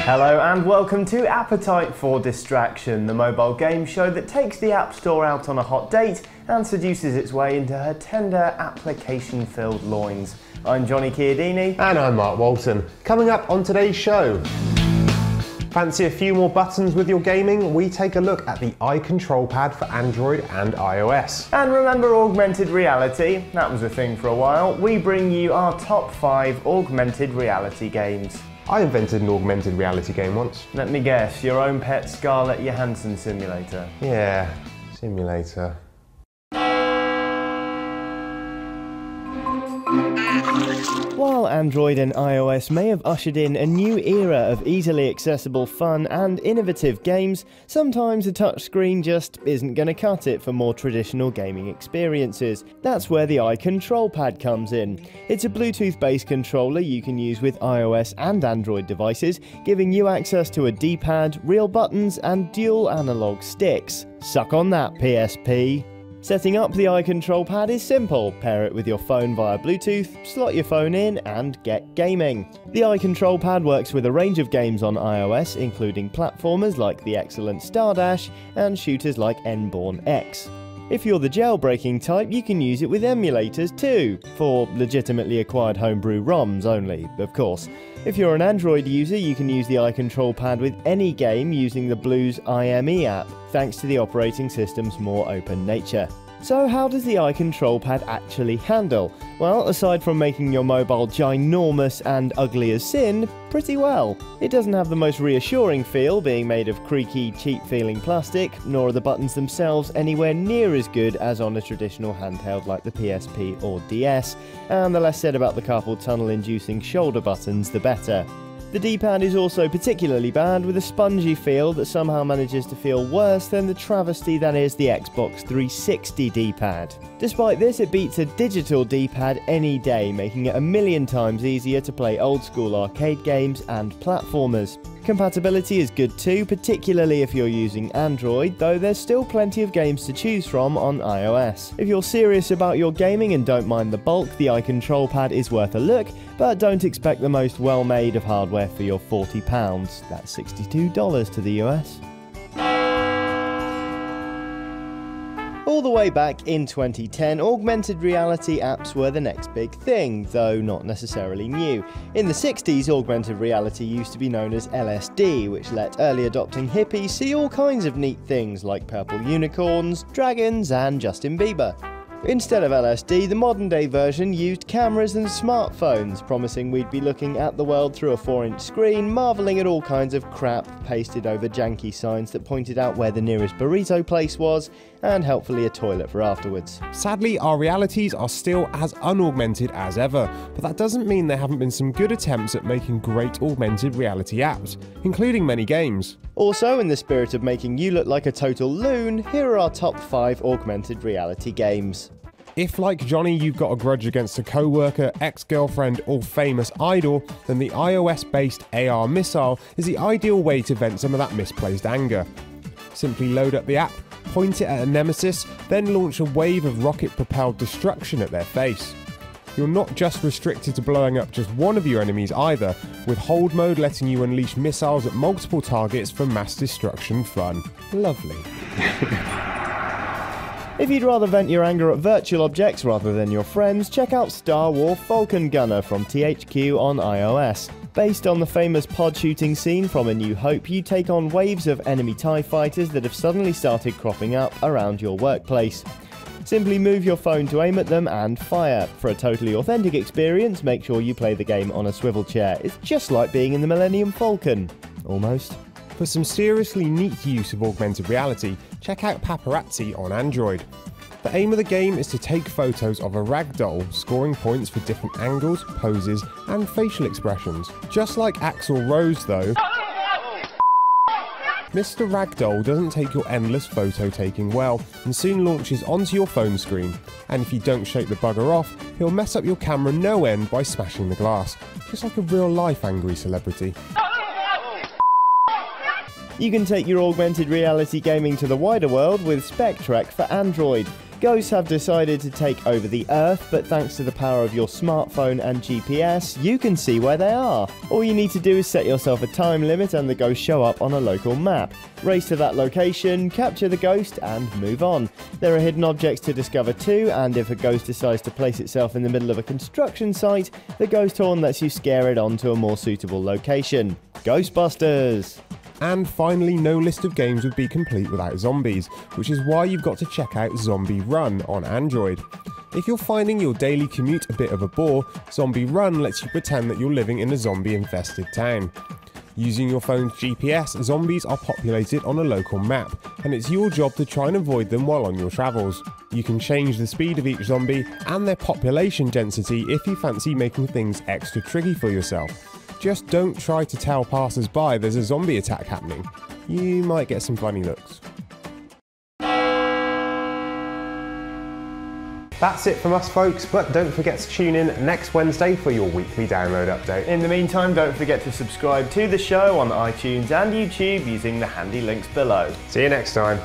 Hello and welcome to Appetite for Distraction, the mobile game show that takes the App Store out on a hot date and seduces its way into her tender, application-filled loins. I'm Johnny Chiodini. And I'm Mark Walton. Coming up on today's show. Fancy a few more buttons with your gaming? We take a look at the iControlPad for Android and iOS. And remember augmented reality? That was a thing for a while. We bring you our top 5 augmented reality games. I invented an augmented reality game once. Let me guess, your own pet Scarlett Johansson simulator. Yeah, simulator. While Android and iOS may have ushered in a new era of easily accessible fun and innovative games, sometimes a touchscreen just isn't going to cut it for more traditional gaming experiences. That's where the iControlPad comes in. It's a Bluetooth-based controller you can use with iOS and Android devices, giving you access to a D-pad, real buttons and dual analog sticks. Suck on that, PSP! Setting up the iControlPad is simple. Pair it with your phone via Bluetooth, slot your phone in, and get gaming. The iControlPad works with a range of games on iOS, including platformers like the excellent Stardash and shooters like N-Born X. If you're the jailbreaking type, you can use it with emulators too, for legitimately acquired homebrew ROMs only, of course. If you're an Android user, you can use the iControlPad with any game using the Blue's IME app, thanks to the operating system's more open nature. So how does the iControlPad actually handle? Well, aside from making your mobile ginormous and ugly as sin, pretty well. It doesn't have the most reassuring feel, being made of creaky, cheap-feeling plastic, nor are the buttons themselves anywhere near as good as on a traditional handheld like the PSP or DS, and the less said about the carpal tunnel-inducing shoulder buttons, the better. The D-pad is also particularly bad, with a spongy feel that somehow manages to feel worse than the travesty that is the Xbox 360 D-pad. Despite this, it beats a digital D-pad any day, making it a million times easier to play old-school arcade games and platformers. Compatibility is good too, particularly if you're using Android, though there's still plenty of games to choose from on iOS. If you're serious about your gaming and don't mind the bulk, the iControlPad is worth a look, but don't expect the most well-made of hardware for your £40. That's $62 to the US. All the way back in 2010, augmented reality apps were the next big thing, though not necessarily new. In the 60s, augmented reality used to be known as LSD, which let early adopting hippies see all kinds of neat things like purple unicorns, dragons, and Justin Bieber. Instead of LSD, the modern-day version used cameras and smartphones, promising we'd be looking at the world through a 4-inch screen, marvelling at all kinds of crap pasted over janky signs that pointed out where the nearest burrito place was, and helpfully a toilet for afterwards. Sadly, our realities are still as unaugmented as ever, but that doesn't mean there haven't been some good attempts at making great augmented reality apps, including many games. Also, in the spirit of making you look like a total loon, here are our top 5 augmented reality games. If, like Johnny, you've got a grudge against a co-worker, ex-girlfriend or famous idol, then the iOS-based AR Missile is the ideal way to vent some of that misplaced anger. Simply load up the app, point it at a nemesis, then launch a wave of rocket-propelled destruction at their face. You're not just restricted to blowing up just one of your enemies either, with hold mode letting you unleash missiles at multiple targets for mass destruction fun. Lovely. If you'd rather vent your anger at virtual objects rather than your friends, check out Star Wars Falcon Gunner from THQ on iOS. Based on the famous pod shooting scene from A New Hope, you take on waves of enemy TIE fighters that have suddenly started cropping up around your workplace. Simply move your phone to aim at them and fire. For a totally authentic experience, make sure you play the game on a swivel chair. It's just like being in the Millennium Falcon. Almost. For some seriously neat use of augmented reality, check out Paparazzi on Android. The aim of the game is to take photos of a ragdoll, scoring points for different angles, poses, and facial expressions. Just like Axl Rose though, Mr. Ragdoll doesn't take your endless photo taking well, and soon launches onto your phone screen. And if you don't shake the bugger off, he'll mess up your camera no end by smashing the glass, just like a real life angry celebrity. You can take your augmented reality gaming to the wider world with Spec Trek for Android. Ghosts have decided to take over the Earth, but thanks to the power of your smartphone and GPS, you can see where they are. All you need to do is set yourself a time limit and the ghosts show up on a local map. Race to that location, capture the ghost, and move on. There are hidden objects to discover too, and if a ghost decides to place itself in the middle of a construction site, the ghost horn lets you scare it on to a more suitable location. Ghostbusters! And finally, no list of games would be complete without zombies, which is why you've got to check out Zombie Run on Android. If you're finding your daily commute a bit of a bore, Zombie Run lets you pretend that you're living in a zombie-infested town. Using your phone's GPS, zombies are populated on a local map, and it's your job to try and avoid them while on your travels. You can change the speed of each zombie and their population density if you fancy making things extra tricky for yourself. Just don't try to tell passers-by there's a zombie attack happening. You might get some funny looks. That's it from us, folks, but don't forget to tune in next Wednesday for your weekly download update. In the meantime, don't forget to subscribe to the show on iTunes and YouTube using the handy links below. See you next time.